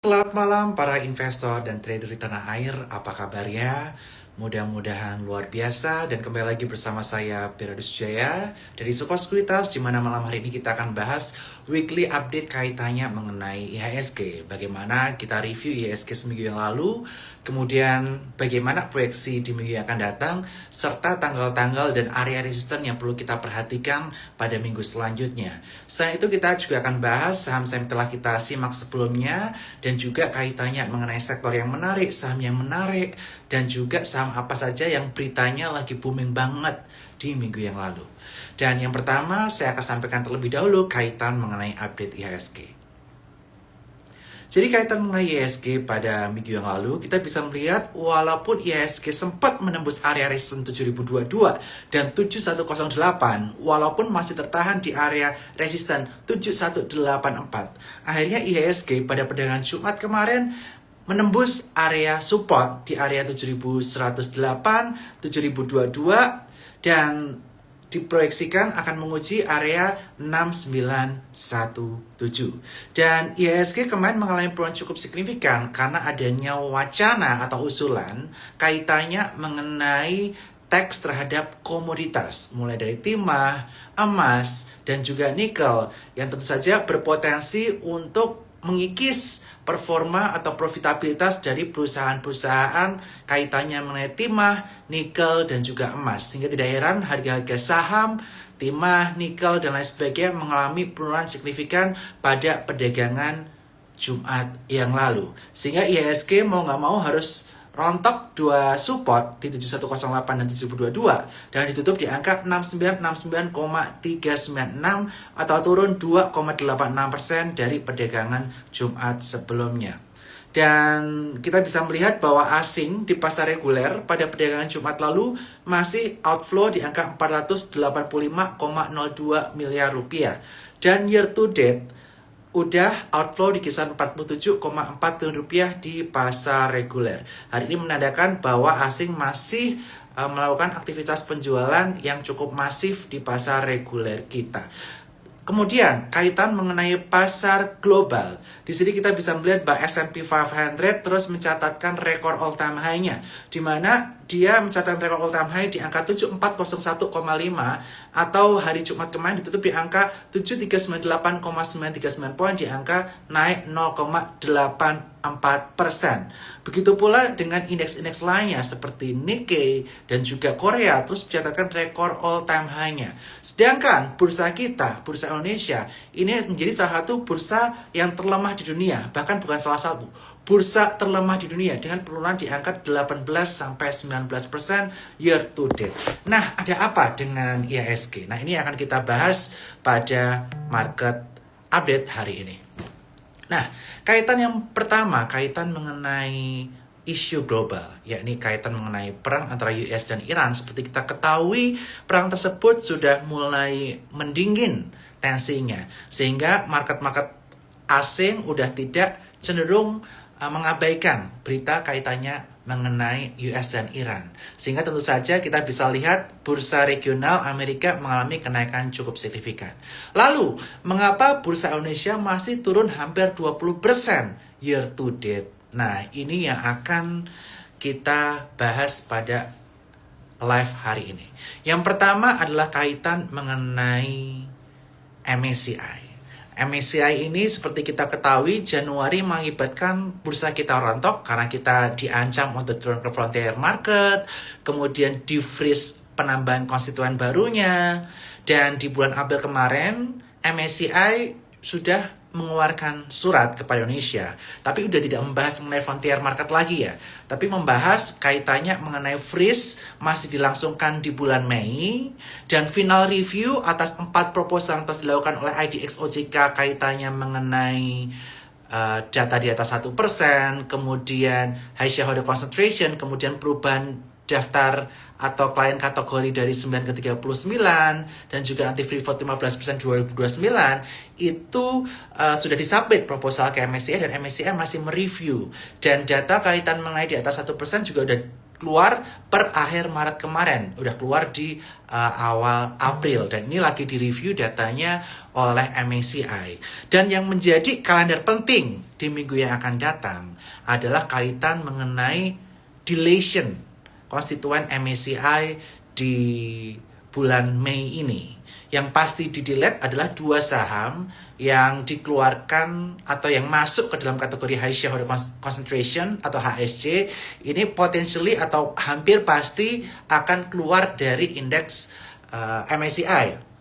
Selamat malam para investor dan trader di tanah air, apa kabarnya? Mudah-mudahan luar biasa dan kembali lagi bersama saya Piradus Jaya dari Suko Sekuritas, di mana malam hari ini kita akan bahas weekly update kaitannya mengenai IHSG. Bagaimana kita review IHSG seminggu yang lalu, kemudian bagaimana proyeksi di minggu yang akan datang, serta tanggal-tanggal dan area resisten yang perlu kita perhatikan pada minggu selanjutnya. Selain itu kita juga akan bahas saham-saham telah kita simak sebelumnya dan juga kaitannya mengenai sektor yang menarik, saham yang menarik, dan juga saham apa saja yang beritanya lagi booming banget di minggu yang lalu. Dan yang pertama saya akan sampaikan terlebih dahulu kaitan mengenai update IHSG. Jadi kaitan mengenai IHSG pada minggu yang lalu, kita bisa melihat walaupun IHSG sempat menembus area resisten 7022 dan 7108, walaupun masih tertahan di area resisten 7184. Akhirnya IHSG pada perdagangan Jumat kemarin menembus area support di area 7108, 7022, dan diproyeksikan akan menguji area 6917. Dan IHSG kemarin mengalami penurunan cukup signifikan karena adanya wacana atau usulan kaitannya mengenai tax terhadap komoditas, mulai dari timah, emas, dan juga nikel, yang tentu saja berpotensi untuk mengikis performa atau profitabilitas dari perusahaan-perusahaan kaitannya mengenai timah, nikel, dan juga emas. Sehingga tidak heran harga-harga saham, timah, nikel, dan lain sebagainya mengalami penurunan signifikan pada perdagangan Jumat yang lalu. Sehingga IHSG mau nggak mau harus rontok dua support di 7108 dan 7022 dan ditutup di angka 6969,396 atau turun 2,86% dari perdagangan Jumat sebelumnya. Dan kita bisa melihat bahwa asing di pasar reguler pada perdagangan Jumat lalu masih outflow di angka 485,02 miliar rupiah. Dan year to date udah outflow di kisaran 47,4 triliun rupiah di pasar reguler. Hari ini menandakan bahwa asing masih melakukan aktivitas penjualan yang cukup masif di pasar reguler kita. Kemudian kaitan mengenai pasar global. Di sini kita bisa melihat bahwa S&P 500 terus mencatatkan rekor all time high-nya, di mana dia mencatatkan rekor all time high di angka 7401,5 atau hari Jumat kemarin ditutup di angka 7398,939 poin, di angka naik 0,84%. Begitu pula dengan indeks-indeks lainnya seperti Nikkei dan juga Korea terus mencatatkan rekor all time high-nya. Sedangkan bursa kita, bursa Indonesia, ini menjadi salah satu bursa yang terlemah di dunia, bahkan bukan salah satu, bursa terlemah di dunia dengan penurunan di angka 18-19% year to date. Nah, ada apa dengan IHSG? Nah, ini akan kita bahas pada market update hari ini. Nah, kaitan yang pertama, kaitan mengenai isu global, yakni kaitan mengenai perang antara US dan Iran. Seperti kita ketahui, perang tersebut sudah mulai mendingin tensinya, sehingga market-market asing udah tidak cenderung mengabaikan berita kaitannya mengenai US dan Iran. Sehingga tentu saja kita bisa lihat bursa regional Amerika mengalami kenaikan cukup signifikan. Lalu, mengapa bursa Indonesia masih turun hampir 20% year to date? Nah, ini yang akan kita bahas pada live hari ini. Yang pertama adalah kaitan mengenai MSCI. MSCI ini seperti kita ketahui Januari mengakibatkan bursa kita rontok karena kita diancam untuk turun ke frontier market, kemudian di-freeze penambahan konstituen barunya, dan di bulan April kemarin MSCI sudah mengeluarkan surat kepada Indonesia, tapi udah tidak membahas mengenai frontier market lagi ya, tapi membahas kaitannya mengenai freeze masih dilangsungkan di bulan Mei, dan final review atas 4 proposal yang telah dilakukan oleh IDX OJK kaitannya mengenai data di atas 1%, kemudian high shareholder concentration, kemudian perubahan daftar atau klien kategori dari 9 ke 39 dan juga anti free vote 15% 2029 itu sudah disubmit proposal ke MSCI dan MSCI masih mereview, dan data kaitan mengenai di atas 1% juga udah keluar per akhir Maret kemarin, udah keluar di awal April, dan ini lagi direview datanya oleh MSCI. Dan yang menjadi kalender penting di minggu yang akan datang adalah kaitan mengenai deletion konstituen MSCI di bulan Mei ini. Yang pasti di-delete adalah 2 saham yang dikeluarkan atau yang masuk ke dalam kategori high shareholder concentration atau HSC. Ini potentially atau hampir pasti akan keluar dari indeks MSCI.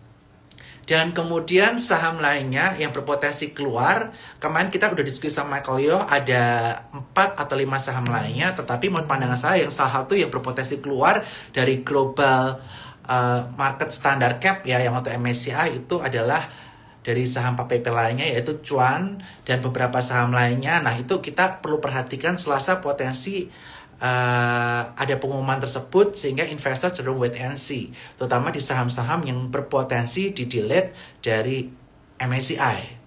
Dan kemudian saham lainnya yang berpotensi keluar, kemarin kita udah diskusi sama Michael Yo, ada 4 atau 5 saham lainnya, tetapi menurut pandangan saya yang salah satu yang berpotensi keluar dari global market standard cap ya, yang untuk MSCI itu adalah dari saham PPP lainnya, yaitu Cuan dan beberapa saham lainnya. Nah, itu kita perlu perhatikan Selasa potensi ada pengumuman tersebut, sehingga investor cenderung wait and see, terutama di saham-saham yang berpotensi di-delete dari MSCI.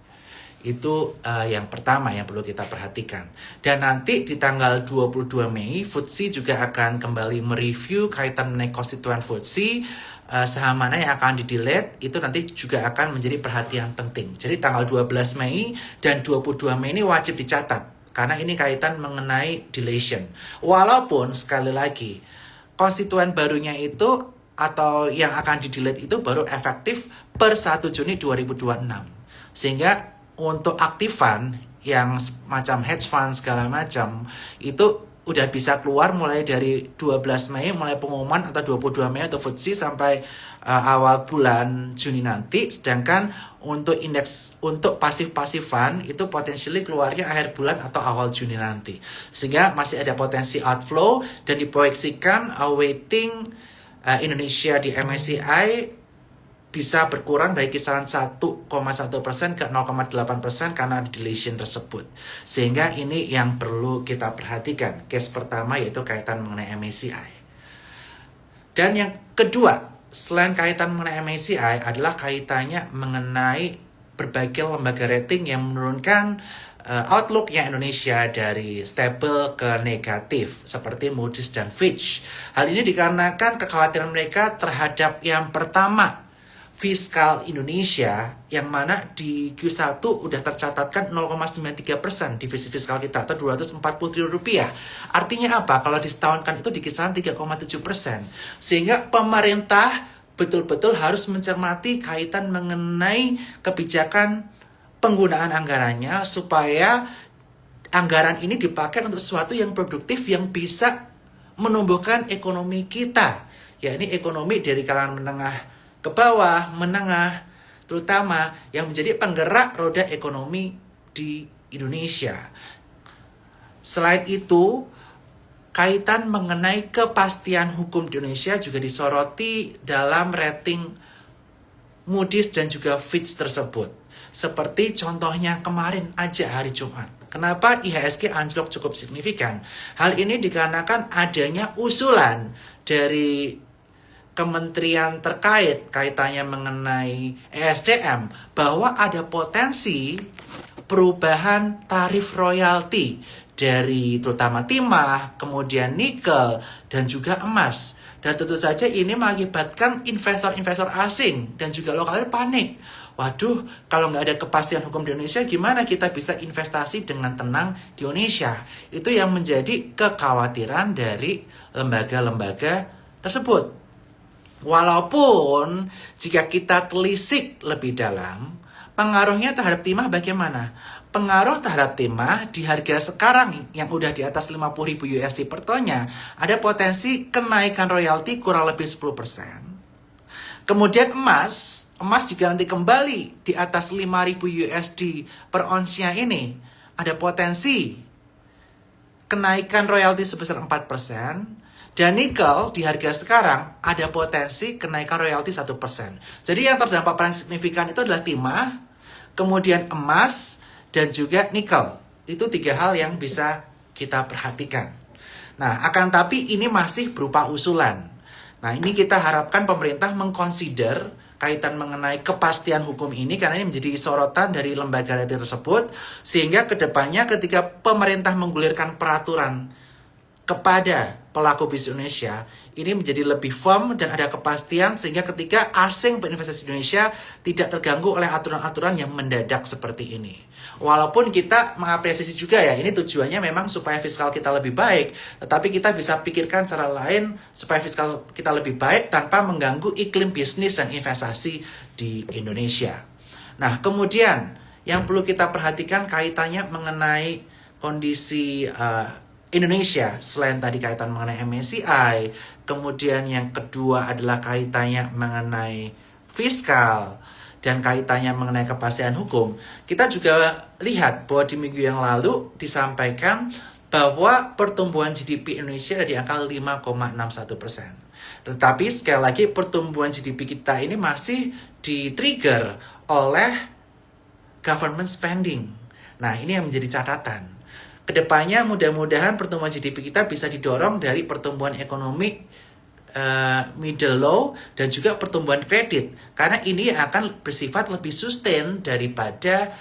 Itu yang pertama yang perlu kita perhatikan. Dan nanti di tanggal 22 Mei, FTSE juga akan kembali mereview kaitan mengenai konstituen FTSE. Saham mana yang akan di-delete, itu nanti juga akan menjadi perhatian penting. Jadi tanggal 12 Mei dan 22 Mei ini wajib dicatat, karena ini kaitan mengenai deletion. Walaupun sekali lagi, konstituen barunya itu atau yang akan di-delete itu baru efektif per 1 Juni 2026. Sehingga untuk aktifan yang macam hedge fund segala macam itu udah bisa keluar mulai dari 12 Mei, mulai pengumuman, atau 22 Mei atau FTSE sampai awal bulan Juni nanti. Sedangkan untuk indeks untuk pasif-pasifan itu potentially keluarnya akhir bulan atau awal Juni nanti. Sehingga masih ada potensi outflow dan diproyeksikan weighting Indonesia di MSCI bisa berkurang dari kisaran 1,1% ke 0,8% karena deletion tersebut. Sehingga ini yang perlu kita perhatikan. Case pertama yaitu kaitan mengenai MSCI. Dan yang kedua, selain kaitan mengenai MSCI adalah kaitannya mengenai berbagai lembaga rating yang menurunkan outlooknya Indonesia dari stable ke negatif, seperti Moody's dan Fitch. Hal ini dikarenakan kekhawatiran mereka terhadap yang pertama, fiskal Indonesia, yang mana di Q1 udah tercatatkan 0,93% divisi fiskal kita atau 240 triliun rupiah. Artinya apa? Kalau disetahunkan itu di kisaran 3,7%. Sehingga pemerintah betul-betul harus mencermati kaitan mengenai kebijakan penggunaan anggarannya supaya anggaran ini dipakai untuk sesuatu yang produktif yang bisa menumbuhkan ekonomi kita. Ya, ini ekonomi dari kalangan menengah ke bawah, menengah, terutama yang menjadi penggerak roda ekonomi di Indonesia. Selain itu, kaitan mengenai kepastian hukum di Indonesia juga disoroti dalam rating Moody's dan juga Fitch tersebut. Seperti contohnya kemarin aja hari Jumat. Kenapa IHSG anjlok cukup signifikan? Hal ini dikarenakan adanya usulan dari kementerian terkait kaitannya mengenai ESDM bahwa ada potensi perubahan tarif royalti dari terutama timah, kemudian nikel, dan juga emas. Dan tentu saja ini mengakibatkan investor-investor asing dan juga lokalnya panik. Waduh, kalau nggak ada kepastian hukum di Indonesia, gimana kita bisa investasi dengan tenang di Indonesia? Itu yang menjadi kekhawatiran dari lembaga-lembaga tersebut. Walaupun jika kita telisik lebih dalam, pengaruhnya terhadap timah bagaimana? Pengaruh terhadap timah di harga sekarang yang udah di atas 50.000 USD per tonnya, ada potensi kenaikan royalti kurang lebih 10%. Kemudian emas jika nanti kembali di atas 5.000 USD per onsnya ini, ada potensi kenaikan royalti sebesar 4%. Dan nikel di harga sekarang ada potensi kenaikan royalti 1%. Jadi yang terdampak paling signifikan itu adalah timah, kemudian emas, dan juga nikel. Itu 3 hal yang bisa kita perhatikan. Nah, akan tapi ini masih berupa usulan. Nah, ini kita harapkan pemerintah mengconsider kaitan mengenai kepastian hukum ini, karena ini menjadi sorotan dari lembaga rating tersebut, sehingga kedepannya ketika pemerintah menggulirkan peraturan kepada pelaku bisnis Indonesia ini menjadi lebih firm dan ada kepastian sehingga ketika asing berinvestasi di Indonesia tidak terganggu oleh aturan-aturan yang mendadak seperti ini. Walaupun kita mengapresiasi juga ya, ini tujuannya memang supaya fiskal kita lebih baik, tetapi kita bisa pikirkan cara lain supaya fiskal kita lebih baik tanpa mengganggu iklim bisnis dan investasi di Indonesia. Nah, kemudian yang perlu kita perhatikan kaitannya mengenai kondisi Indonesia, selain tadi kaitan mengenai MSCI, kemudian yang kedua adalah kaitannya mengenai fiskal, dan kaitannya mengenai kepastian hukum. Kita juga lihat bahwa di minggu yang lalu disampaikan bahwa pertumbuhan GDP Indonesia ada di angka 5,61%. Tetapi sekali lagi pertumbuhan GDP kita ini masih di-trigger oleh government spending. Nah, ini yang menjadi catatan. Kedepannya mudah-mudahan pertumbuhan GDP kita bisa didorong dari pertumbuhan ekonomi middle low dan juga pertumbuhan kredit. Karena ini akan bersifat lebih sustain daripada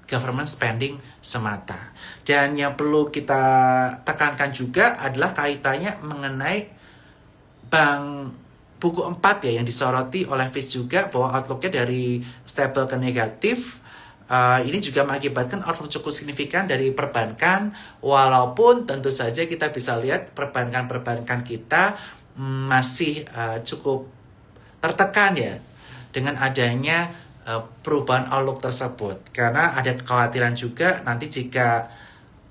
government spending semata. Dan yang perlu kita tekankan juga adalah kaitannya mengenai bank buku 4 ya yang disoroti oleh Fitch juga bahwa outlook-nya dari stable ke negatif. Ini juga mengakibatkan outflow cukup signifikan dari perbankan, walaupun tentu saja kita bisa lihat perbankan kita masih cukup tertekan ya dengan adanya perubahan outlook tersebut, karena ada kekhawatiran juga nanti jika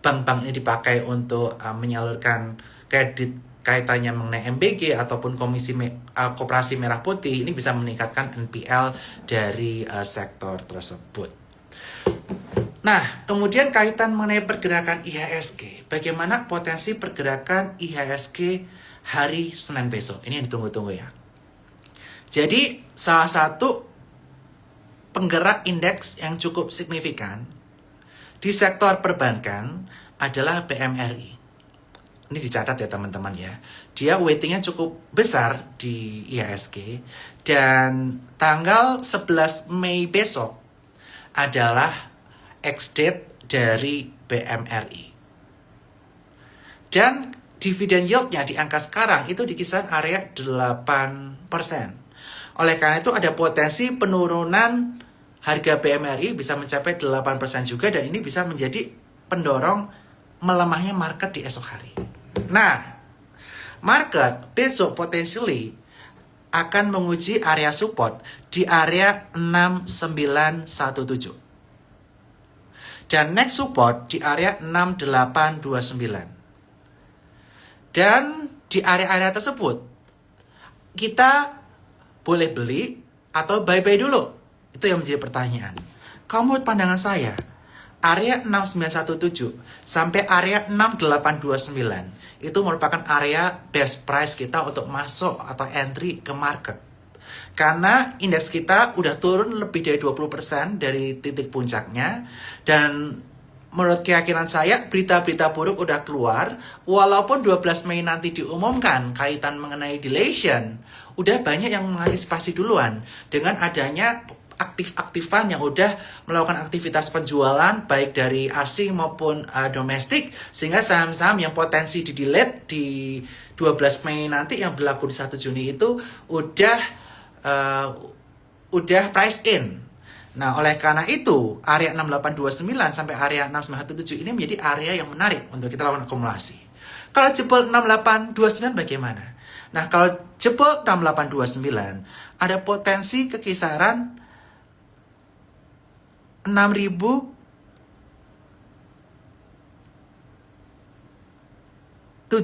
bank-bank ini dipakai untuk menyalurkan kredit kaitannya mengenai MBG ataupun Koperasi Merah Putih, ini bisa meningkatkan NPL dari sektor tersebut. Nah, kemudian kaitan mengenai pergerakan IHSG. Bagaimana potensi pergerakan IHSG hari Senin besok? Ini yang ditunggu-tunggu ya. Jadi, salah satu penggerak indeks yang cukup signifikan di sektor perbankan adalah BMRI. Ini dicatat ya teman-teman ya. Dia weightingnya cukup besar di IHSG. Dan tanggal 11 Mei besok adalah ex-date dari BMRI. Dan dividen yieldnya di angka sekarang itu di kisaran area 8%. Oleh karena itu ada potensi penurunan harga BMRI bisa mencapai 8% juga, dan ini bisa menjadi pendorong melemahnya market di esok hari. Nah, market besok potensially akan menguji area support di area 6917. Dan next support di area 6829. Dan di area-area tersebut kita boleh beli atau buy dulu. Itu yang menjadi pertanyaan. Kalau menurut pandangan saya, area 6917 sampai area 6829 itu merupakan area best price kita untuk masuk atau entry ke market. Karena indeks kita udah turun lebih dari 20% dari titik puncaknya. Dan menurut keyakinan saya, berita-berita buruk udah keluar. Walaupun 12 Mei nanti diumumkan kaitan mengenai dilation, udah banyak yang mengantisipasi duluan. Dengan adanya aktif-aktifan yang udah melakukan aktivitas penjualan baik dari asing maupun domestik, sehingga saham-saham yang potensi di-delete di 12 Mei nanti yang berlaku di 1 Juni itu udah price in. Nah, oleh karena itu, area 6829 sampai area 6917 ini menjadi area yang menarik untuk kita lakukan akumulasi. Kalau jebol 6829 bagaimana? Nah, kalau jebol 6829, ada potensi ke kisaran 6.740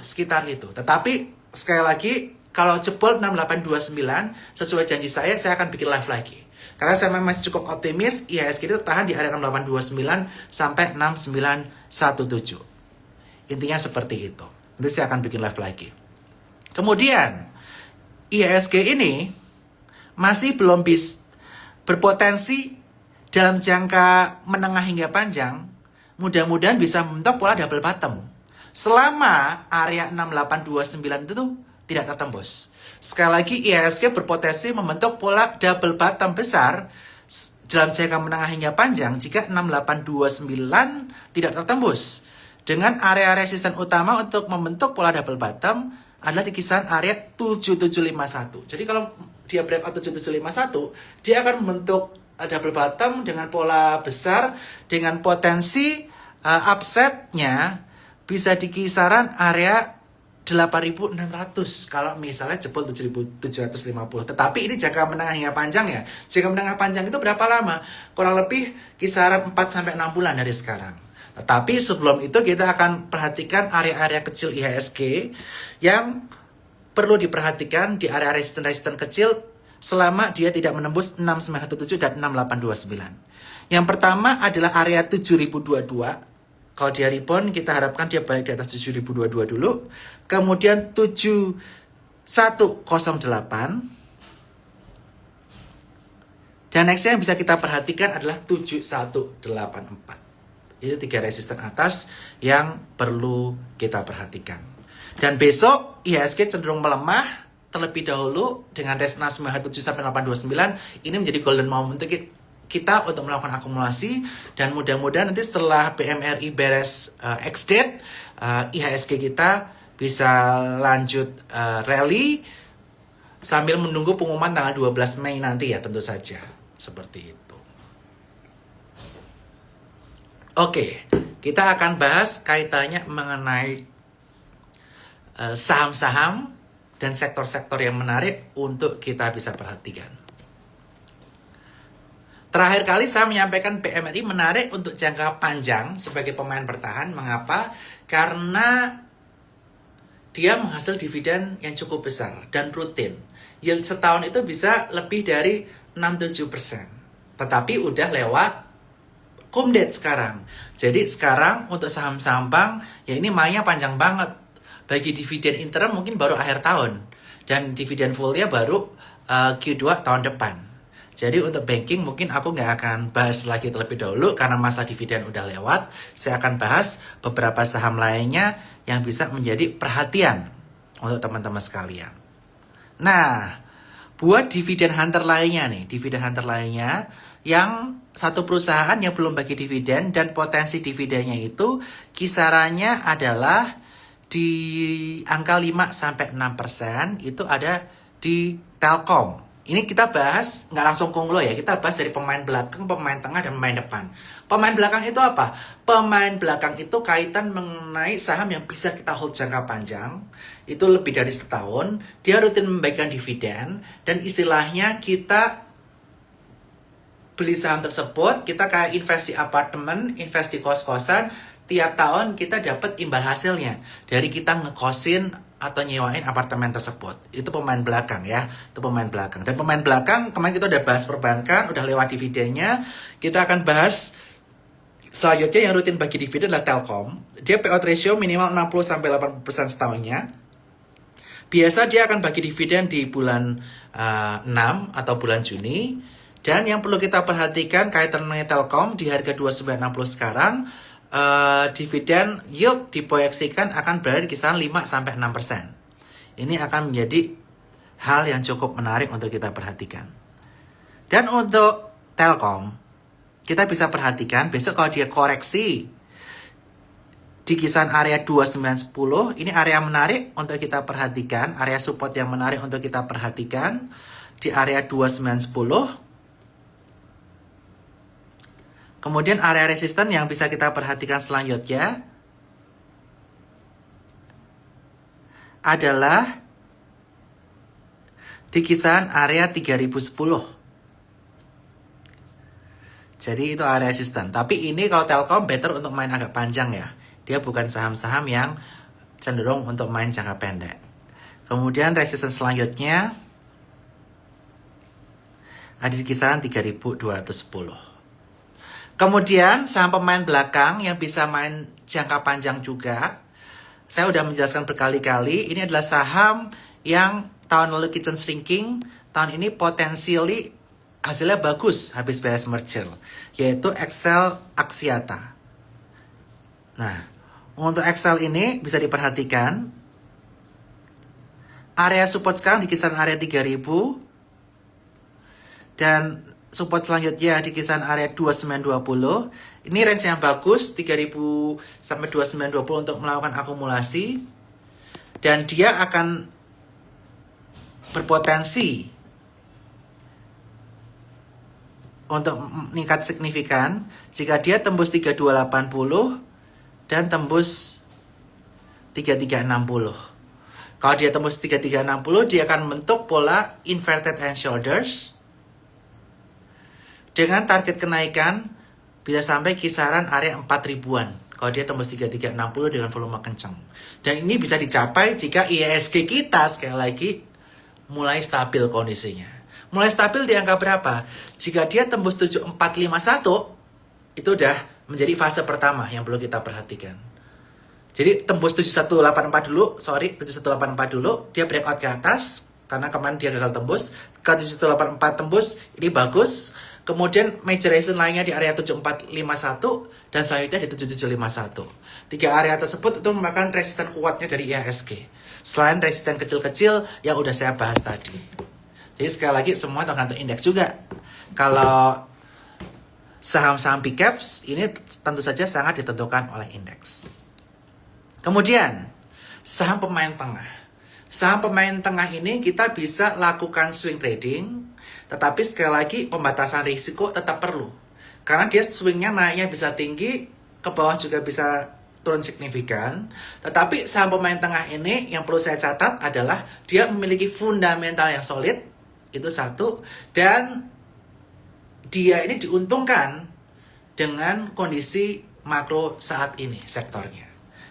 sekitar itu. Tetapi sekali lagi, kalau jebol 6829, sesuai janji saya akan bikin live lagi. Karena saya masih cukup optimis, IHSG itu tahan di area 6829 sampai 6917. Intinya seperti itu. Nanti saya akan bikin live lagi. Kemudian, IHSG ini masih belum berpotensi dalam jangka menengah hingga panjang, mudah-mudahan bisa membentuk pola double bottom. Selama area 6829 itu tidak tertembus. Sekali lagi, IHSG berpotensi membentuk pola double bottom besar dalam jangka menengah hingga panjang jika 6829 tidak tertembus. Dengan area resisten utama untuk membentuk pola double bottom adalah di kisaran area 7751. Jadi kalau dia breakout 7751, dia akan membentuk double bottom dengan pola besar dengan potensi upsetnya bisa di kisaran area 8.600 kalau misalnya jebol 7.750. Tetapi ini jangka menengah hingga panjang ya. Jangka menengah panjang itu berapa lama? Kurang lebih kisaran 4-6 bulan dari sekarang. Tetapi sebelum itu kita akan perhatikan area-area kecil IHSG yang perlu diperhatikan di area resisten-resisten kecil selama dia tidak menembus 6917 dan 6829. Yang pertama adalah area 7022. Kalau dia rebound, kita harapkan dia balik di atas 7022 dulu. Kemudian 7108. Dan nextnya yang bisa kita perhatikan adalah 7184. Itu 3 resisten atas yang perlu kita perhatikan. Dan besok IHSG cenderung melemah terlebih dahulu dengan resistance 97 sampai 829. Ini menjadi golden moment untuk kita untuk melakukan akumulasi, dan mudah-mudahan nanti setelah PMRI beres ex-date, IHSG kita bisa lanjut rally sambil menunggu pengumuman tanggal 12 Mei nanti ya, tentu saja seperti itu. Oke, kita akan bahas kaitannya mengenai saham-saham dan sektor-sektor yang menarik untuk kita bisa perhatikan. Terakhir kali saya menyampaikan PMRI menarik untuk jangka panjang sebagai pemain bertahan. Mengapa? Karena dia menghasil dividen yang cukup besar dan rutin. Yield setahun itu bisa lebih dari 6-7%. Tetapi udah lewat cum date sekarang. Jadi sekarang untuk saham-saham bank, ya ini mainnya panjang banget. Bagi dividen interim mungkin baru akhir tahun. Dan dividen fullnya baru Q2 tahun depan. Jadi untuk banking mungkin aku nggak akan bahas lagi terlebih dahulu karena masa dividen udah lewat. Saya akan bahas beberapa saham lainnya yang bisa menjadi perhatian untuk teman-teman sekalian. Nah, buat dividen hunter lainnya nih, dividen hunter lainnya yang satu perusahaan yang belum bagi dividen dan potensi dividennya itu kisarannya adalah di angka 5-6%, itu ada di Telkom. Ini kita bahas, nggak langsung konglo ya, kita bahas dari pemain belakang, pemain tengah, dan pemain depan. Pemain belakang itu apa? Pemain belakang itu kaitan mengenai saham yang bisa kita hold jangka panjang, itu lebih dari setahun, dia rutin membagikan dividen, dan istilahnya kita beli saham tersebut, kita kayak invest di apartemen, invest di kos-kosan, tiap tahun kita dapat imbal hasilnya dari kita ngekosin atau nyewain apartemen tersebut. Itu pemain belakang ya, itu pemain belakang. Dan pemain belakang kemarin kita udah bahas perbankan, udah lewat dividennya. Kita akan bahas selanjutnya yang rutin bagi dividen adalah Telkom. Dia payout ratio minimal 60-80% setahunnya. Biasa dia akan bagi dividen di bulan 6 atau bulan Juni. Dan yang perlu kita perhatikan kaitan dengan Telkom di harga 2960 sekarang, dividen yield diproyeksikan akan berada di kisaran 5-6%. Ini akan menjadi hal yang cukup menarik untuk kita perhatikan. Dan untuk Telkom, kita bisa perhatikan besok kalau dia koreksi di kisaran area 2910, ini area menarik untuk kita perhatikan, area support yang menarik untuk kita perhatikan di area 2910. Kemudian area resisten yang bisa kita perhatikan selanjutnya adalah di kisaran area 3010. Jadi itu area resisten. Tapi ini kalau Telkom better untuk main agak panjang ya. Dia bukan saham-saham yang cenderung untuk main jangka pendek. Kemudian resisten selanjutnya ada di kisaran 3210. Kemudian saham pemain belakang yang bisa main jangka panjang juga. Saya udah menjelaskan berkali-kali, ini adalah saham yang tahun lalu kitchen shrinking, tahun ini potensially hasilnya bagus habis beres merger, yaitu Excel Axiata. Nah, untuk Excel ini bisa diperhatikan, area support sekarang di kisaran area 3000, dan support selanjutnya di kisaran area 2920. Ini range yang bagus 3000 sampai 2920 untuk melakukan akumulasi. Dan dia akan berpotensi untuk meningkat signifikan jika dia tembus 3280 dan tembus 3360. Kalau dia tembus 3360, dia akan membentuk pola inverted hand shoulders dengan target kenaikan bisa sampai kisaran area 4000-an. Kalau dia tembus 3360 dengan volume kencang. Dan ini bisa dicapai jika IHSG kita sekali lagi mulai stabil kondisinya. Mulai stabil di angka berapa? Jika dia tembus 7451, itu udah menjadi fase pertama yang perlu kita perhatikan. Jadi tembus 7184 dulu, 7184 dulu, dia breakout ke atas, karena kemarin dia gagal tembus. Ke 7184 tembus, ini bagus. Kemudian major resistance lainnya di area 7451, dan selanjutnya di 7751. Tiga area tersebut itu merupakan resisten kuatnya dari IHSG. Selain resisten kecil-kecil yang udah saya bahas tadi. Jadi sekali lagi semua tergantung indeks juga. Kalau saham-saham big caps, ini tentu saja sangat ditentukan oleh indeks. Kemudian, saham pemain tengah. Saham pemain tengah ini kita bisa lakukan swing trading, tetapi sekali lagi pembatasan risiko tetap perlu. Karena dia swingnya naiknya bisa tinggi, ke bawah juga bisa turun signifikan. Tetapi saham pemain tengah ini yang perlu saya catat adalah dia memiliki fundamental yang solid, itu satu. Dan dia ini diuntungkan dengan kondisi makro saat ini sektornya.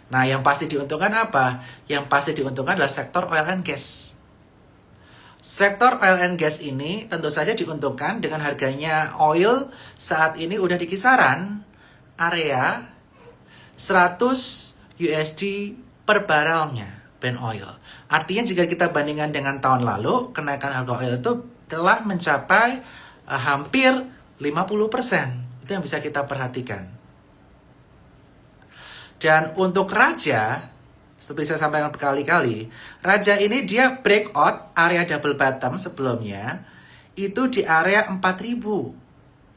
Nah, yang pasti diuntungkan apa? Yang pasti diuntungkan adalah sektor oil and gas. Sektor oil and gas ini tentu saja diuntungkan dengan harganya oil saat ini udah di kisaran area 100 USD per barrelnya Brent oil. Artinya jika kita bandingkan dengan tahun lalu, kenaikan harga oil itu telah mencapai hampir 50%. Itu yang bisa kita perhatikan. Dan untuk Raja, seperti saya sampaikan berkali-kali, Raja ini dia breakout area double bottom sebelumnya itu di area 4000.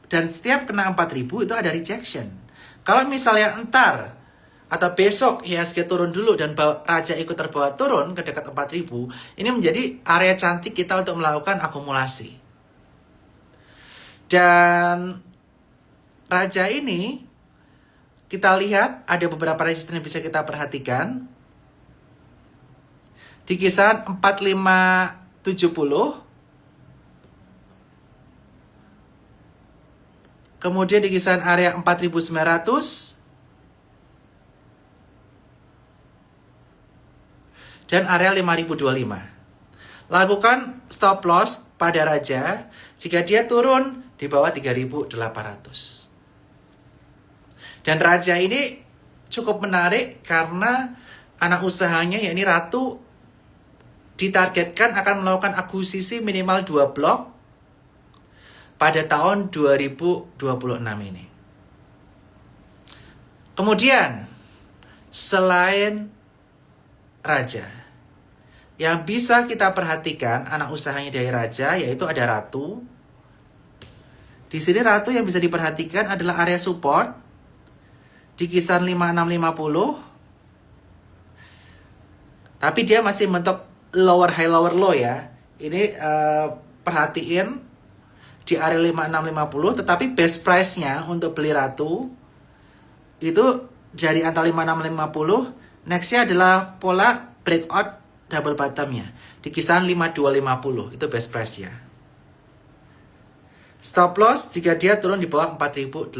Dan setiap kena 4000 itu ada rejection. Kalau misalnya entar atau besok IHSG turun dulu dan Raja ikut terbawa turun ke dekat 4000, ini menjadi area cantik kita untuk melakukan akumulasi. Dan Raja ini kita lihat ada beberapa resisten yang bisa kita perhatikan. Di kisaran 4570. Kemudian di kisaran area 4900. Dan area 5025. Lakukan stop loss pada Raja jika dia turun di bawah 3800. Dan Raja ini cukup menarik karena anak usahanya yakni Ratu ditargetkan akan melakukan akuisisi minimal 2 blok pada tahun 2026 ini. Kemudian selain Raja, yang bisa kita perhatikan anak usahanya dari Raja yaitu ada Ratu. Di sini Ratu yang bisa diperhatikan adalah area support di kisaran 5650. Tapi dia masih bentuk lower high lower low ya. Ini perhatiin di area 5650, tetapi best price-nya untuk beli Ratu itu dari antara 5650, next-nya adalah pola breakout double bottom-nya di kisaran 5250. Itu best price-nya. Stop loss jika dia turun di bawah 4800.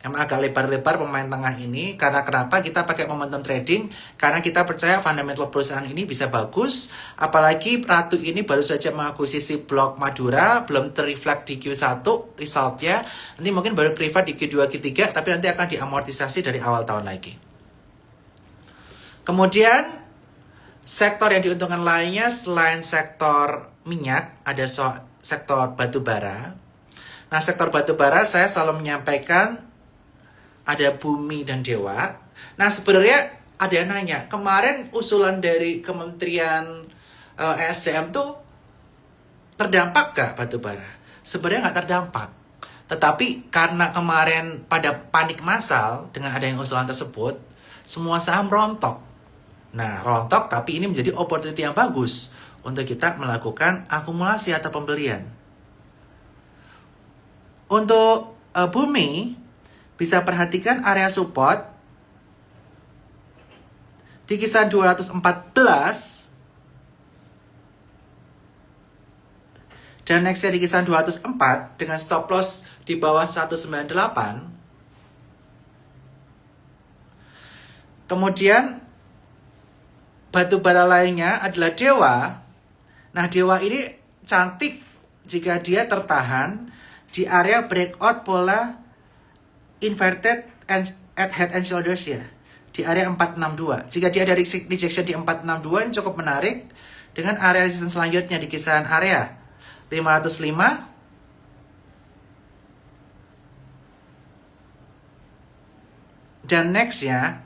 Emang agak lebar-lebar pemain tengah ini. Karena kenapa? Kita pakai momentum trading. Karena kita percaya fundamental perusahaan ini bisa bagus. Apalagi Ratu ini baru saja mengakuisisi blok Madura. Belum terreflect di Q1 resultnya. Nanti mungkin baru terreflect di Q2, Q3. Tapi nanti akan diamortisasi dari awal tahun lagi. Kemudian sektor yang diuntungkan lainnya selain sektor minyak, ada sektor batu bara. Nah, sektor batu bara saya selalu menyampaikan ada Bumi dan Dewa. Nah, sebenarnya ada yang nanya, kemarin usulan dari Kementerian ESDM tuh terdampak gak batu bara? sebenarnya nggak terdampak. Tetapi karena kemarin pada panik massal dengan adanya usulan tersebut, semua saham rontok. Nah, rontok tapi ini menjadi opportunity yang bagus untuk kita melakukan akumulasi atau pembelian. Untuk Bumi, bisa perhatikan area support di kisaran 214 dan nextnya di kisaran 204 dengan stop loss di bawah 198. Kemudian batu bara lainnya adalah Dewa. Nah, Dewa ini cantik jika dia tertahan di area breakout pola inverted at head and shoulders ya, di area 462. Jika dia ada rejection di 462, ini cukup menarik dengan area resistance selanjutnya di kisaran area 505 dan next ya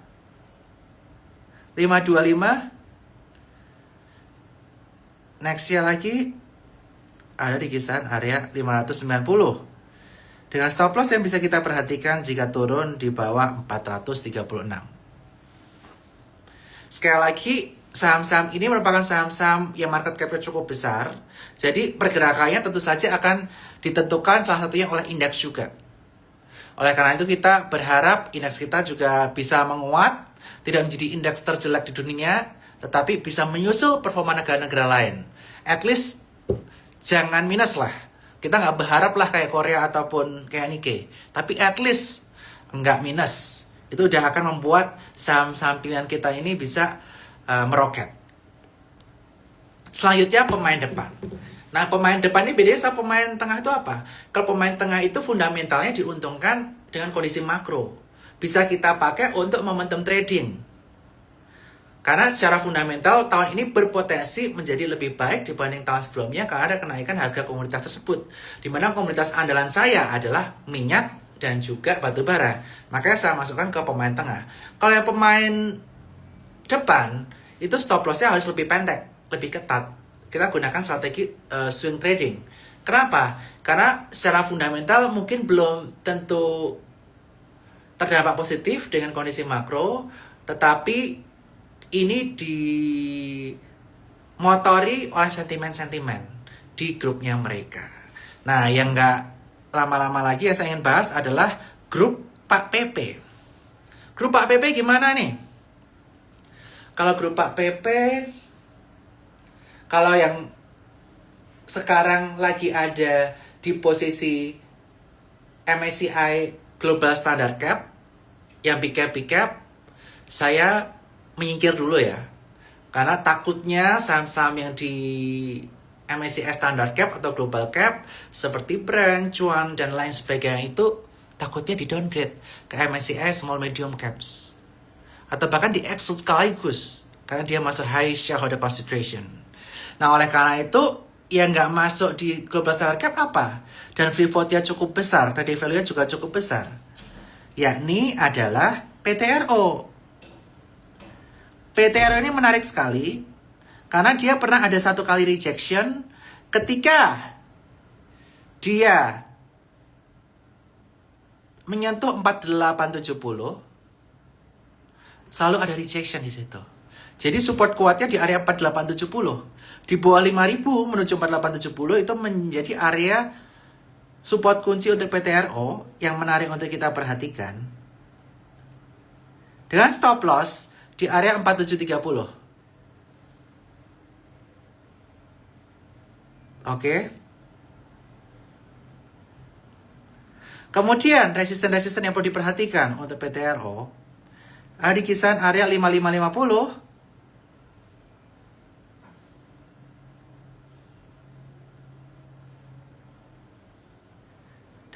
525, nextnya lagi ada di kisaran area 590 dengan stop loss yang bisa kita perhatikan jika turun di bawah 436. Sekali lagi, saham-saham ini merupakan saham-saham yang market cap-nya cukup besar. Jadi pergerakannya tentu saja akan ditentukan salah satunya oleh indeks juga. Oleh karena itu kita berharap indeks kita juga bisa menguat, tidak menjadi indeks terjelek di dunia, tetapi bisa menyusul performa negara-negara lain. At least jangan minus lah. Kita nggak berharap lah kayak Korea ataupun kayak Nikkei. Tapi at least nggak minus. Itu udah akan membuat saham-saham pilihan kita ini bisa meroket. Selanjutnya pemain depan. Nah, pemain depan ini bedanya sama pemain tengah itu apa? Kalau pemain tengah itu fundamentalnya diuntungkan dengan kondisi makro. Bisa kita pakai untuk momentum trading. Karena secara fundamental tahun ini berpotensi menjadi lebih baik dibanding tahun sebelumnya karena ada kenaikan harga komoditas tersebut. Di mana komoditas andalan saya adalah minyak dan juga batu bara. Makanya saya masukkan ke pemain tengah. Kalau yang pemain depan, itu stop loss-nya harus lebih pendek, lebih ketat. Kita gunakan strategi swing trading. Kenapa? Karena secara fundamental mungkin belum tentu terdampak positif dengan kondisi makro, tetapi ini dimotori oleh sentimen-sentimen di grupnya mereka. Nah, yang nggak lama-lama lagi yang saya ingin bahas adalah grup Pak PP. Grup Pak PP gimana nih? Kalau grup Pak PP, kalau yang sekarang lagi ada di posisi MSCI Global Standard Cap, yang big cap, saya menyingkir dulu ya. Karena takutnya saham-saham yang di MSCI Standard Cap atau Global Cap seperti Brand, Cuan, dan lain sebagainya itu takutnya di downgrade ke MSCI Small Medium Caps. Atau bahkan di exclude sekaligus karena dia masuk high shareholder concentration. Nah, oleh karena itu yang nggak masuk di Global Standard Cap apa? Dan free float-nya cukup besar, trade value-nya juga cukup besar. Yakni adalah PTRO. PTRO ini menarik sekali karena dia pernah ada satu kali rejection ketika dia menyentuh 4870, selalu ada rejection di situ. Jadi support kuatnya di area 4870. Di bawah 5000 menuju 4870 itu menjadi area support kunci untuk PTRO yang menarik untuk kita perhatikan. Dengan stop loss di area 4730. Oke. Kemudian resisten-resisten yang perlu diperhatikan untuk PTRO ada di kisaran area 5550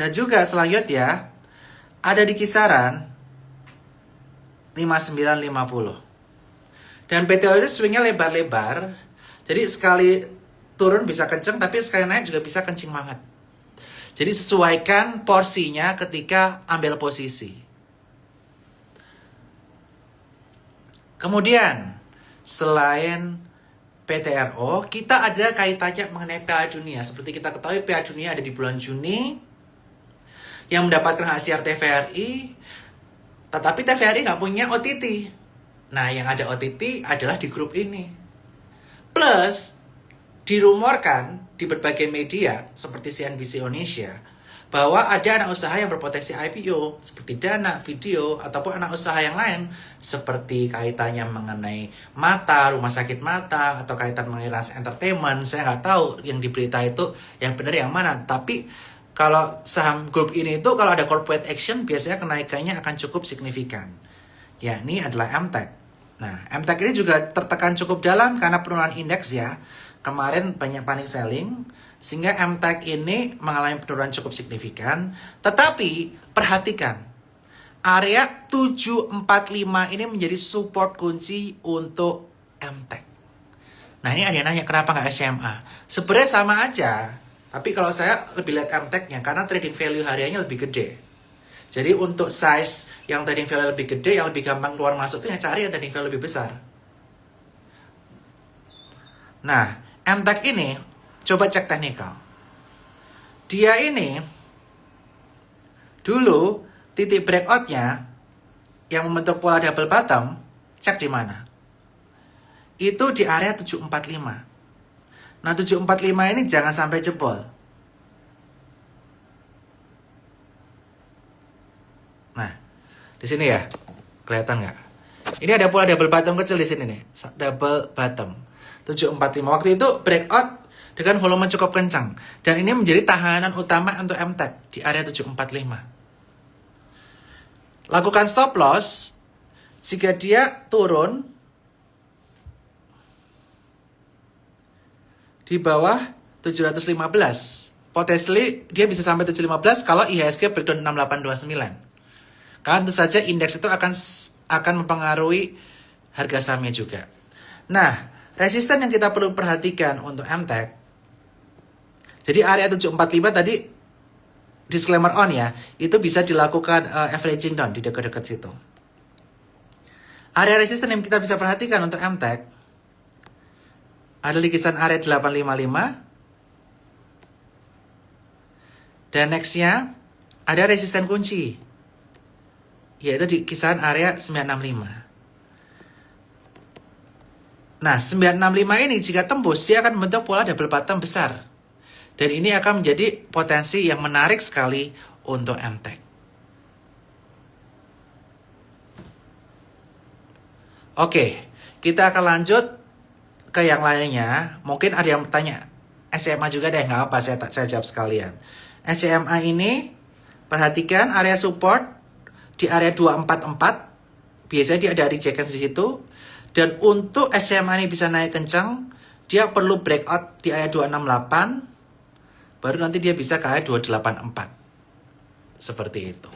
dan juga selanjutnya ada di kisaran 5950. Dan PTO itu swingnya lebar-lebar. Jadi sekali turun bisa kenceng, tapi sekali naik juga bisa kenceng banget. Jadi sesuaikan porsinya ketika ambil posisi. Kemudian selain PTRO, kita ada kaitannya mengenai Piala Dunia. Seperti kita ketahui Piala Dunia ada di bulan Juni, yang mendapatkan hak siar TVRI, tetapi TVRI nggak punya OTT. Nah, yang ada OTT adalah di grup ini. Plus, dirumorkan di berbagai media seperti CNBC Indonesia bahwa ada anak usaha yang berpotensi IPO seperti Dana, Video, ataupun anak usaha yang lain seperti kaitannya mengenai Mata, rumah sakit Mata, atau kaitan mengenai Rans Entertainment. Saya nggak tahu yang di berita itu yang benar yang mana. Tapi kalau saham grup ini itu kalau ada corporate action biasanya kenaikannya akan cukup signifikan. Yakni adalah MTEK. Nah, MTEK ini juga tertekan cukup dalam karena penurunan indeks ya. Kemarin banyak panic selling, sehingga MTEK ini mengalami penurunan cukup signifikan. Tetapi, perhatikan, area 745 ini menjadi support kunci untuk MTEK. Nah, ini ada yang nanya, kenapa nggak SMA? Sebenarnya sama aja, tapi kalau saya lebih lihat MTEK-nya, karena trading value hariannya lebih gede. Jadi, untuk size yang trading value lebih gede, yang lebih gampang keluar masuk, itu yang cari yang trading value lebih besar. Nah, MTEK ini, coba cek teknikal. Dia ini, dulu titik breakout-nya yang membentuk pola double bottom, cek di mana? Itu di area 745. Nah, 745 ini jangan sampai jebol. Nah, di sini ya, kelihatan nggak? Ini ada pola double bottom kecil di sini nih, double bottom. 745. Waktu itu breakout dengan volume cukup kencang. Dan ini menjadi tahanan utama untuk MTEK di area 745. Lakukan stop loss jika dia turun di bawah 715. Potensi dia bisa sampai 715 kalau IHSG breakdown 6829. Karena tentu saja indeks itu akan mempengaruhi harga sahamnya juga. Nah, resisten yang kita perlu perhatikan untuk MTEK. Jadi area 745 tadi disclaimer on ya, itu bisa dilakukan averaging down di dekat-dekat situ. Area resisten yang kita bisa perhatikan untuk MTEK ada di kisaran area 855. Dan nextnya ada resisten kunci, yaitu di kisaran area 965. Nah, 965 ini jika tembus, dia akan membentuk pola double bottom besar. Dan ini akan menjadi potensi yang menarik sekali untuk MTEK. Oke, kita akan lanjut ke yang lainnya. Mungkin ada yang bertanya, SMA juga deh, nggak apa, saya jawab sekalian. SMA ini, perhatikan area support di area 244. Biasanya dia ada rejection di situ. Dan untuk SMA ini bisa naik kencang, dia perlu breakout di area 268, baru nanti dia bisa ke area 284. Seperti itu.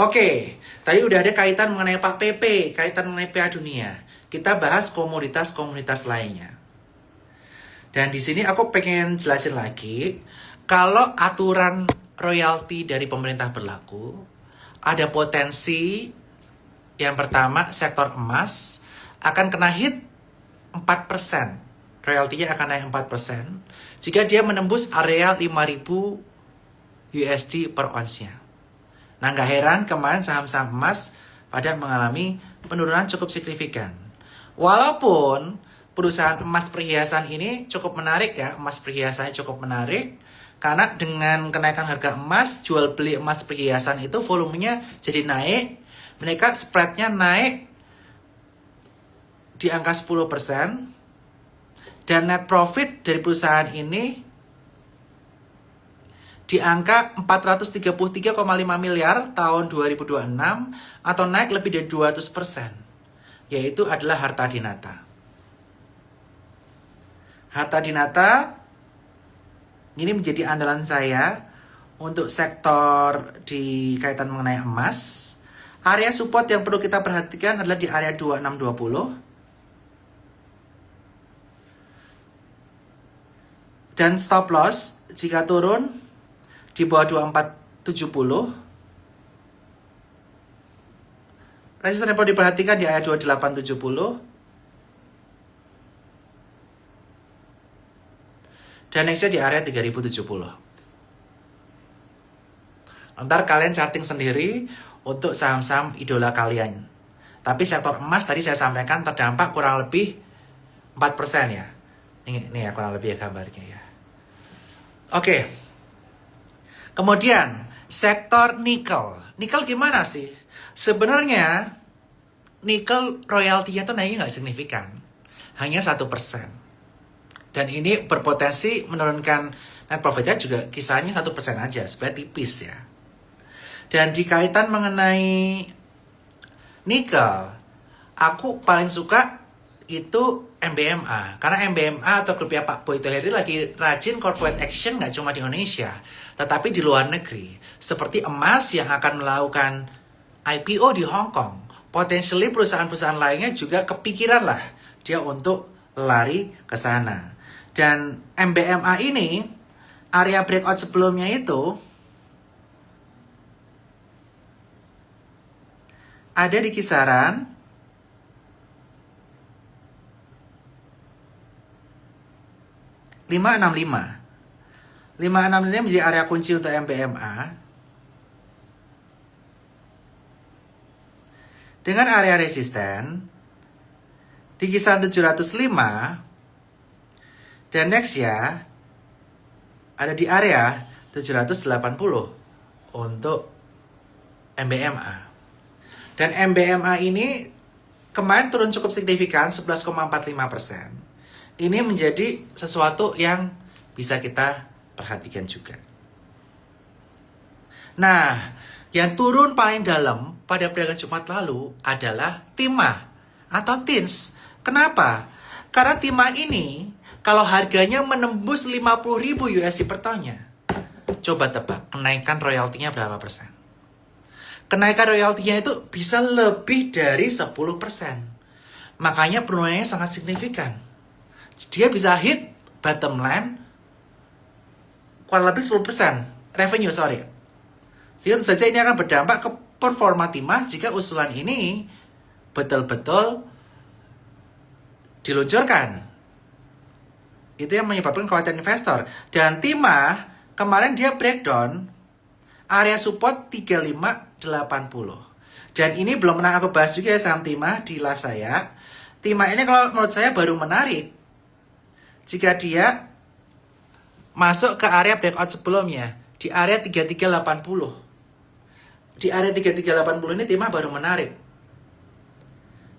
Oke, tadi udah ada kaitan mengenai Pak PP, kaitan mengenai Piala Dunia. Kita bahas komoditas-komoditas lainnya. Dan di sini aku pengen jelasin lagi, kalau aturan royalti dari pemerintah berlaku, ada potensi yang pertama sektor emas akan kena hit 4%. Royaltinya akan naik 4% jika dia menembus area 5.000 USD per onsnya. Nah, nggak heran kemarin saham-saham emas pada mengalami penurunan cukup signifikan. Walaupun perusahaan emas perhiasan ini cukup menarik ya, emas perhiasannya cukup menarik, karena dengan kenaikan harga emas, jual beli emas perhiasan itu volumenya jadi naik, mereka spreadnya naik di angka 10%, dan net profit dari perusahaan ini di angka 433,5 miliar tahun 2026 atau naik lebih dari 200%, yaitu adalah Harta Dinata. Harta Dinata ini menjadi andalan saya untuk sektor di kaitan mengenai emas. Area support yang perlu kita perhatikan adalah di area 2620. Dan stop loss jika turun di bawah 2470. Resisten yang perlu diperhatikan di area 2870. Dan nextnya di area 3070. Ntar kalian charting sendiri untuk saham-saham idola kalian. Tapi sektor emas tadi saya sampaikan terdampak kurang lebih 4% ya. Ini ya kurang lebih ya gambarnya ya. Oke. Kemudian sektor nikel. Nikel gimana sih? Sebenarnya nikel royaltinya tuh naiknya nggak signifikan. Hanya 1%. Dan ini berpotensi menurunkan net profitnya juga kisahnya 1% aja. Sebenarnya tipis ya. Dan di kaitan mengenai nikel, aku paling suka itu MBMA. Karena MBMA atau grupnya Pak Boy Toheri lagi rajin corporate action nggak cuma di Indonesia, tetapi di luar negeri. Seperti emas yang akan melakukan IPO di Hong Kong. Potentially perusahaan-perusahaan lainnya juga kepikiran lah dia untuk lari ke sana. Dan MBMA ini, area breakout sebelumnya itu ada di kisaran 565. 565 menjadi area kunci untuk MBMA. Dengan area resisten di kisaran 705. Dan next ya ada di area 780 untuk MBMA. Dan MBMA ini kemarin turun cukup signifikan 11,45%. Ini menjadi sesuatu yang bisa kita perhatikan juga. Nah, yang turun paling dalam pada perdagangan Jumat lalu adalah Timah atau TINS. Kenapa? Karena Timah ini kalau harganya menembus 50.000 USD per tonnya, coba tebak kenaikan royaltinya berapa persen? Kenaikan royaltinya itu bisa lebih dari 10%. Makanya penurunannya sangat signifikan. Dia bisa hit bottom line kurang lebih 10% revenue, sorry. Sehingga tentu saja ini akan berdampak ke performa Timah jika usulan ini betul-betul diluncurkan. Itu yang menyebabkan kekhawatiran investor. Dan Timah kemarin dia breakdown area support 3580. Dan ini belum pernah aku bahas juga ya saham Timah di live saya. Timah ini kalau menurut saya baru menarik jika dia masuk ke area breakout sebelumnya di area 3380. Di area 3380 ini Timah baru menarik.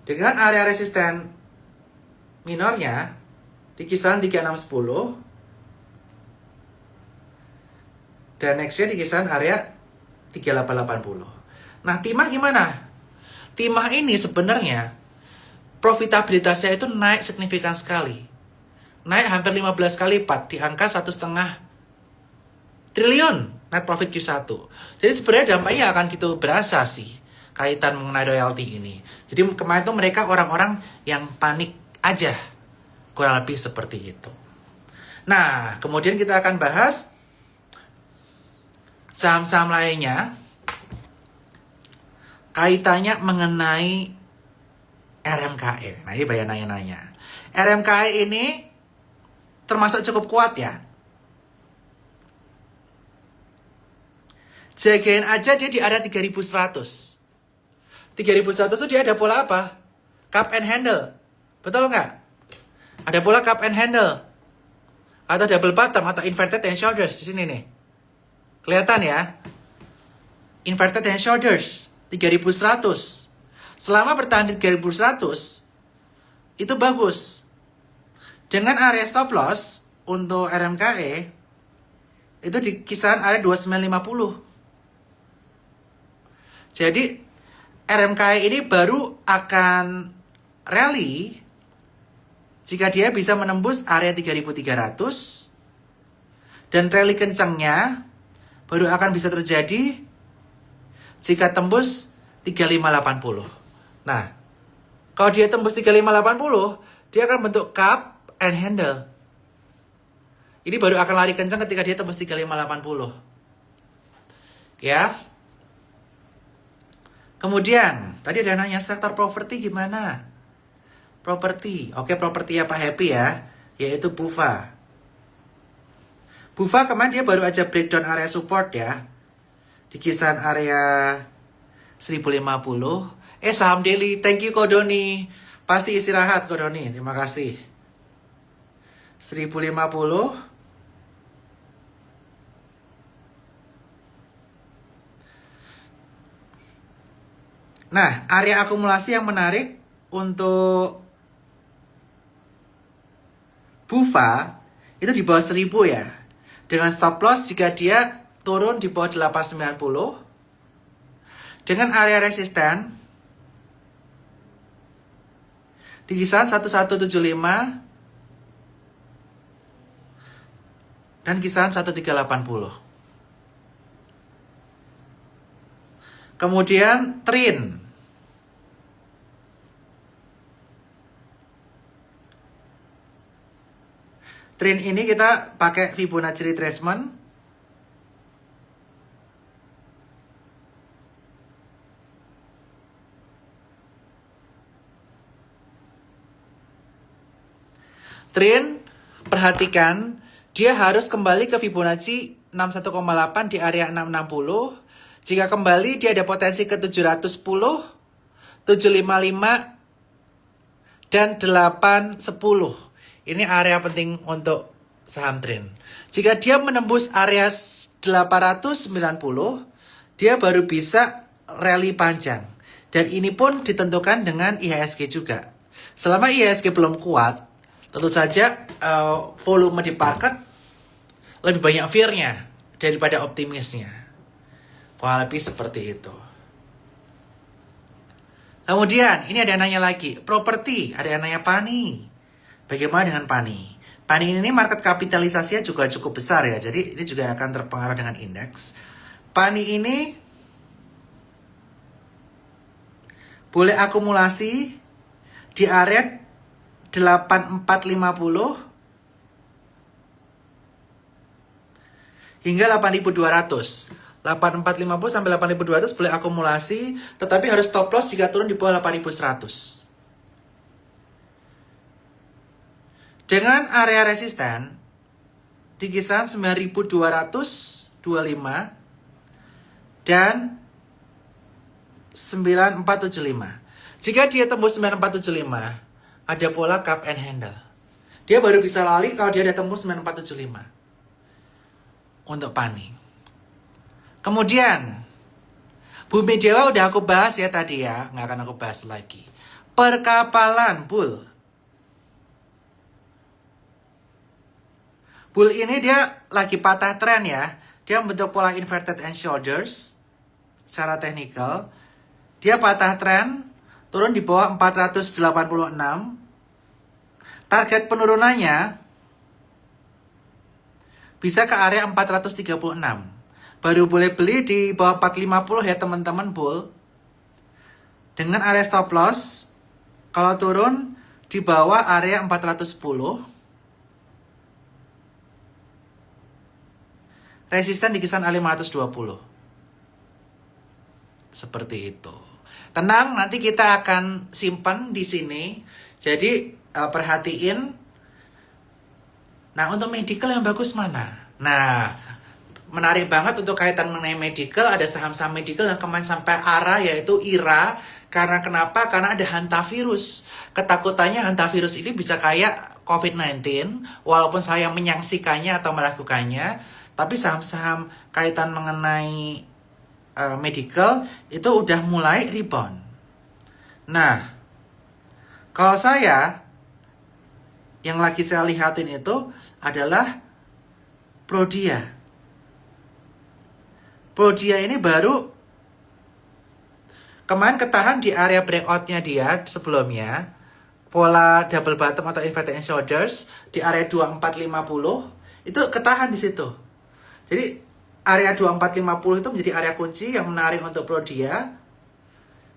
Dengan area resisten minornya di kisaran 3610 dan nextnya di kisaran area 3880. Nah, Timah gimana? Timah ini sebenarnya profitabilitasnya itu naik signifikan sekali. Naik hampir 15 kali lipat di angka 1,5 triliun net profit Q1. Jadi sebenarnya dampaknya akan gitu berasa sih kaitan mengenai royalti ini. Jadi kemarin tuh mereka orang-orang yang panik aja. Kurang lebih seperti itu. Nah, kemudian kita akan bahas saham-saham lainnya kaitannya mengenai RMKE. Nah, ini banyak nanya-nanya. RMKE ini termasuk cukup kuat ya. Jagain aja dia di area 3100. 3100 itu dia ada pola apa? Cup and handle. Betul nggak? Ada pola cup and handle. Atau double bottom atau inverted and shoulders di sini nih. Kelihatan ya? Inverted and shoulders 3100. Selama bertahan di 3100 itu bagus. Dengan area stop loss untuk RMKE itu di kisaran area 2950. Jadi RMKE ini baru akan rally jika dia bisa menembus area 3300 dan rally kencangnya baru akan bisa terjadi jika tembus 3580. Nah, kalau dia tembus 3580, dia akan bentuk cup and handle. Ini baru akan lari kencang ketika dia tembus 3580. Ya. Kemudian, tadi ada nanya sektor properti gimana? Properti. Oke, properti ya Pak Happy ya, yaitu BUFA. Bufa kemarin dia baru aja breakdown area support ya. Di kisaran area 1050. Saham daily, thank you Kodoni. Pasti istirahat Kodoni, terima kasih. 1050. Nah, area akumulasi yang menarik untuk Bufa itu di bawah 1000 ya. Dengan stop loss jika dia turun di bawah 890. Dengan area resisten di kisaran 1175 dan kisaran 1380. Kemudian Trin. Trin ini kita pakai Fibonacci retracement. Trin, perhatikan, dia harus kembali ke Fibonacci 61,8 di area 660. Jika kembali, dia ada potensi ke 710, 755, dan 810. Ini area penting untuk saham Trin. Jika dia menembus area 890, dia baru bisa rally panjang. Dan ini pun ditentukan dengan IHSG juga. Selama IHSG belum kuat, tentu saja volume di market lebih banyak fear-nya daripada optimisnya. Kurang lebih seperti itu. Kemudian, ini ada yang nanya lagi. Properti, ada yang nanya Pani. Bagaimana dengan Pani? Pani ini market kapitalisasinya juga cukup besar ya. Jadi ini juga akan terpengaruh dengan indeks. Pani ini boleh akumulasi di area 8450 hingga 8200. 8450 sampai 8200 boleh akumulasi, tetapi harus stop loss jika turun di bawah 8100. Dengan area resisten di kisaran 9225 dan 9475. Jika dia tembus 9475, ada pola cup and handle. Dia baru bisa lari kalau dia ada tembus 9475. Untuk Pani. Kemudian Bumi Dewa udah aku bahas ya tadi ya, nggak akan aku bahas lagi. Perkapalan bull. Bull ini dia lagi patah tren ya. Dia membentuk pola inverted and shoulders. Secara teknikal. Dia patah tren. Turun di bawah 486. Target penurunannya bisa ke area 436. Baru boleh beli di bawah 450 ya teman-teman bull. Dengan area stop loss. Kalau turun di bawah area 410. Resisten di kisaran 520. Seperti itu. Tenang, nanti kita akan simpan di sini. Jadi perhatiin. Nah, untuk medical yang bagus mana? Nah, menarik banget untuk kaitan mengenai medical. Ada saham-saham medical yang kemarin sampai arah yaitu IRA. Karena kenapa? Karena ada hantavirus. Ketakutannya hantavirus ini bisa kayak COVID-19. Walaupun saya menyaksikannya atau melakukannya. Tapi saham-saham kaitan mengenai medical itu udah mulai rebound. Nah, kalau saya yang lagi saya lihatin itu adalah Prodia. Prodia ini baru kemarin ketahan di area breakout-nya dia sebelumnya. Pola double bottom atau inverted shoulders di area 2450 itu ketahan di situ. Jadi area 2450 itu menjadi area kunci yang menarik untuk Prodia.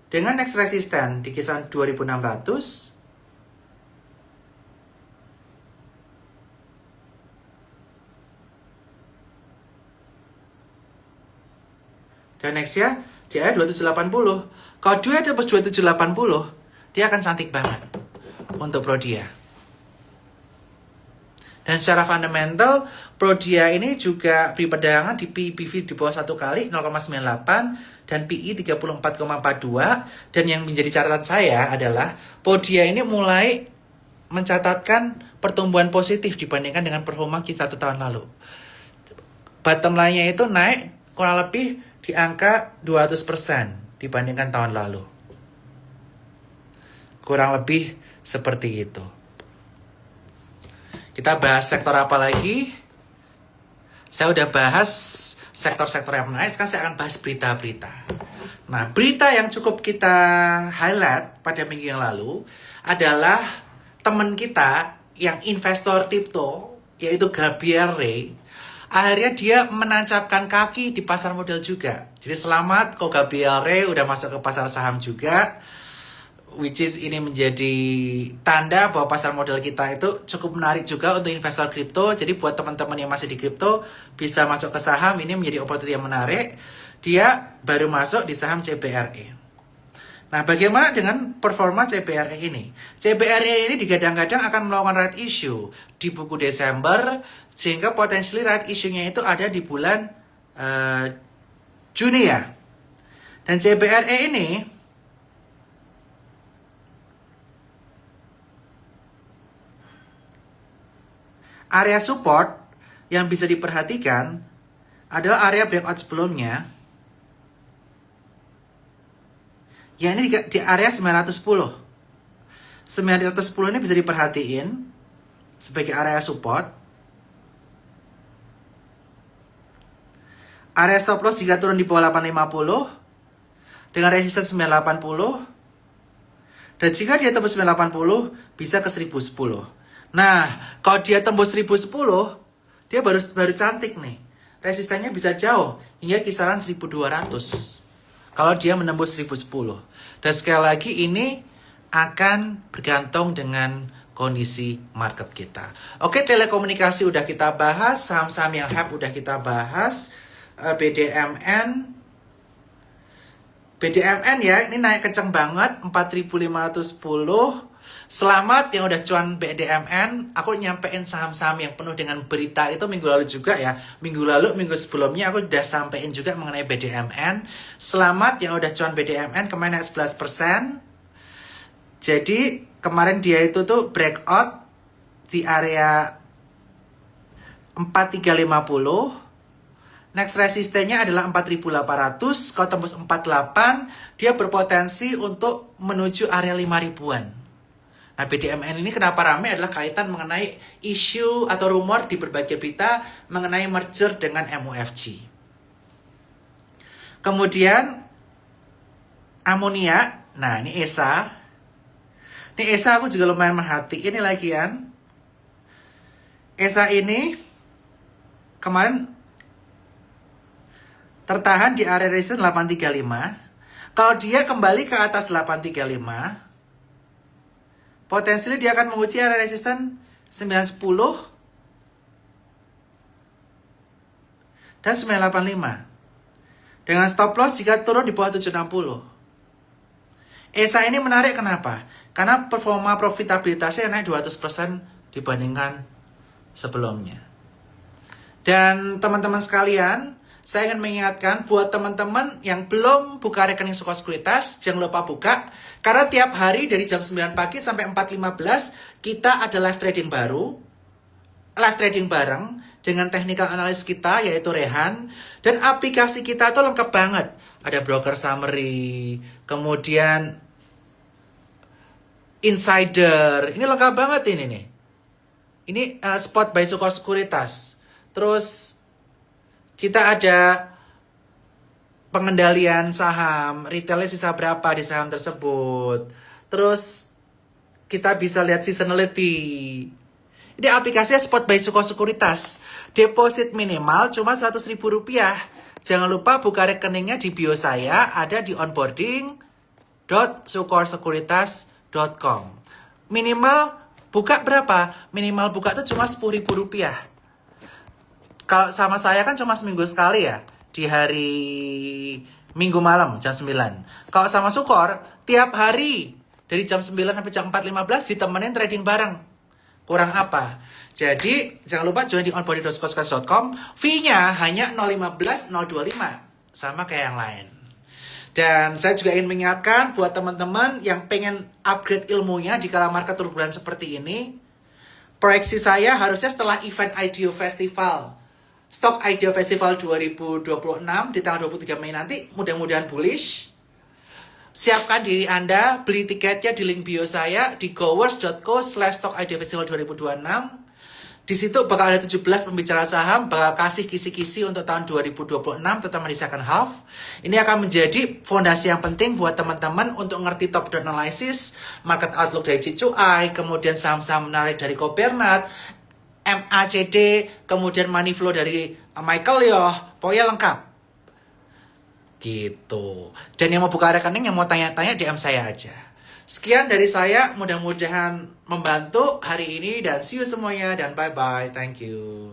Dengan next resisten di kisaran 2600. Dan nextnya di area 2780. Kalau dia tembus 2780, dia akan cantik banget untuk Prodia. Dan secara fundamental, Prodia ini juga beri perdagangan di PBV di bawah 1 kali 0,98 dan PI 34,42. Dan yang menjadi catatan saya adalah Prodia ini mulai mencatatkan pertumbuhan positif dibandingkan dengan performa Q1 tahun lalu. Bottom line-nya itu naik kurang lebih di angka 200% dibandingkan tahun lalu. Kurang lebih seperti itu. Kita bahas sektor apa lagi? Saya udah bahas sektor-sektor yang menarik. Sekarang saya akan bahas berita-berita. Nah, berita yang cukup kita highlight pada minggu yang lalu adalah teman kita yang investor kripto, yaitu Gabriel Ray. Akhirnya dia menancapkan kaki di pasar modal juga. Jadi selamat kok Gabriel Ray udah masuk ke pasar saham juga. Which is ini menjadi tanda bahwa pasar modal kita itu cukup menarik juga untuk investor kripto. Jadi buat teman-teman yang masih di kripto bisa masuk ke saham, ini menjadi opportunity yang menarik. Dia baru masuk di saham CBRE. Nah, bagaimana dengan performa CBRE ini? CBRE ini digadang-gadang akan melakukan right issue di buku Desember, sehingga potensial right issue-nya itu ada di bulan Juni ya. Dan CBRE ini area support yang bisa diperhatikan adalah area breakout sebelumnya. Ya, ini di area 910. 910 ini bisa diperhatiin sebagai area support. Area stop loss jika turun di bawah 850 dengan resistance 980. Dan jika dia tembus 980 bisa ke 1010. Nah, kalau dia tembus 1010, dia baru cantik nih. Resistennya bisa jauh hingga kisaran 1200. Kalau dia menembus 1010. Dan sekali lagi ini akan bergantung dengan kondisi market kita. Oke, telekomunikasi udah kita bahas, saham-saham yang hype udah kita bahas. BDMN ya, ini naik kenceng banget 4.510. Selamat yang udah cuan BDMN. Aku nyampein saham-saham yang penuh dengan berita itu minggu lalu juga ya. Minggu sebelumnya aku udah sampein juga mengenai BDMN. Selamat yang udah cuan BDMN, kemarin naik 11%. Jadi kemarin dia itu tuh breakout di area 4350. Next resistennya adalah 4.800. Kalau tembus 48, dia berpotensi untuk menuju area 5.000-an. Nah, BDMN ini kenapa ramai adalah kaitan mengenai isu atau rumor di berbagai berita mengenai merger dengan MUFG. Kemudian amonia. Nah, ini ESA. Ini ESA aku juga lumayan merhatiin ini lagi kan. ESA ini kemarin tertahan di area resistance 835. Kalau dia kembali ke atas 835, potensinya dia akan menguji area resisten 910 dan 985. Dengan stop loss jika turun di bawah 760. ESA ini menarik kenapa? Karena performa profitabilitasnya naik 200% dibandingkan sebelumnya. Dan teman-teman sekalian, saya ingin mengingatkan buat teman-teman yang belum buka rekening Sukor Sekuritas, jangan lupa buka. Karena tiap hari dari jam 9 pagi sampai 4.15, kita ada live trading baru. Live trading bareng dengan technical analyst kita, yaitu Rehan. Dan aplikasi kita itu lengkap banget. Ada broker summary, kemudian insider. Ini lengkap banget ini nih. Ini spot by Sukor Sekuritas. Terus kita ada pengendalian saham, retailnya sisa berapa di saham tersebut. Terus kita bisa lihat seasonality. Ini aplikasinya Spot by Sukor Sekuritas. Deposit minimal cuma Rp100.000. Jangan lupa buka rekeningnya di bio saya, ada di onboarding.sukorsekuritas.com. Minimal buka berapa? Minimal buka tuh cuma Rp10.000. Kalau sama saya kan cuma seminggu sekali ya, di hari Minggu malam jam 9. Kalau sama Sukor, tiap hari dari jam 9 sampai jam 4.15 ditemenin trading bareng. Kurang apa? Jadi jangan lupa join di onboarding.coachcast.com. Fee-nya hanya 015, 025. Sama kayak yang lain. Dan saya juga ingin mengingatkan buat teman-teman yang pengen upgrade ilmunya di kala market turbulen seperti ini. Proyeksi saya harusnya setelah event IDEO Festival, Stock IDEO Festival 2026 di tanggal 23 Mei nanti, mudah-mudahan bullish. Siapkan diri Anda, beli tiketnya di link bio saya di gowers.co/Stock IDEO Festival 2026. Di situ bakal ada 17 pembicara saham, bakal kasih kisi-kisi untuk tahun 2026, terutama di second half. Ini akan menjadi fondasi yang penting buat teman-teman untuk ngerti top-down analysis, market outlook dari Cicuai, kemudian saham-saham menarik dari Cobernat, MACD, kemudian money flow dari Michael Yoh, pokoknya lengkap. Gitu. Dan yang mau buka rekening, yang mau tanya-tanya, DM saya aja. Sekian dari saya, mudah-mudahan membantu hari ini dan see you semuanya dan bye-bye. Thank you.